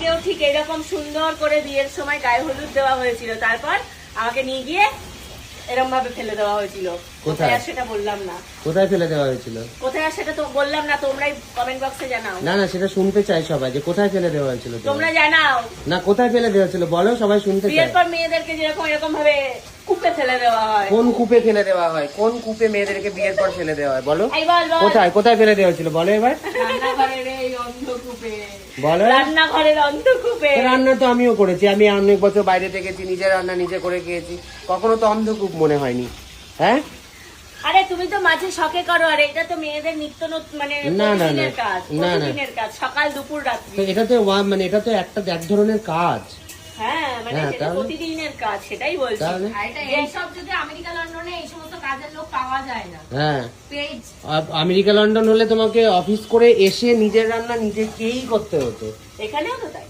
আমাকেও ঠিক এরকম সুন্দর করে বিয়ের সময় গায়ে হলুদ দেওয়া হয়েছিল, তারপর আমাকে নিয়ে গিয়ে এরকম ভাবে ফেলে দেওয়া হয়েছিল। কোথায় সেটা বললাম না। কোথায় ফেলে দেওয়া হয়েছিল? কোথায় সেটা তো বললাম না, তোমরাই কমেন্ট বক্সে জানাও। না না, সেটা শুনতে চাই সবাই, যে কোথায় ফেলে দেওয়া হয়েছিল। তোমরা জানাও না, কোথায় ফেলে দেওয়া হয়েছিল বলো, সবাই শুনতে চাই। বিয়ের পর মেয়েদেরকে যেরকম এরকম ভাবে কূপে ফেলে দেওয়া হয়। কোন কূপে ফেলে দেওয়া হয়? কোন কূপে মেয়েদেরকে বিয়ের পর ফেলে দেওয়া হয় বলো? এই বল বল। কোথায় কোথায় ফেলে দেওয়া হয়েছিল বলো এবার। রান্নাঘরের এই অন্ধকূপে। বলো। রান্নাঘরের অন্ধকূপে। রান্না তো আমিও করেছি, আমি অনেক বছর বাইরে থেকেছি, নিজের রান্না নিজে করে খেয়েছি, কখনো তো অন্ধকূপ মনে হয়নি। হ্যাঁ, আরে তুমি তো মাঝে শখে করো, আর এটা তো মেয়েদের নিত্য মানে প্রতিদিনের কাজ, প্রতিদিনের কাজ, সকাল দুপুর রাত্রি। তো এটা তো মানে এটা তো একটা এক ধরনের কাজ। হ্যাঁ, মানে এটা প্রতিদিনের কাজ, সেটাই বলছি। এইসব যদি আমেরিকা লন্ডনে এই সমস্ত কাজের লোক পাওয়া যায় না। হ্যাঁ, পেজ আমেরিকা লন্ডন হলে তোমাকে অফিস করে এসে নিজের রান্না নিজেকেই করতে হতো। এখানেও তো তাই।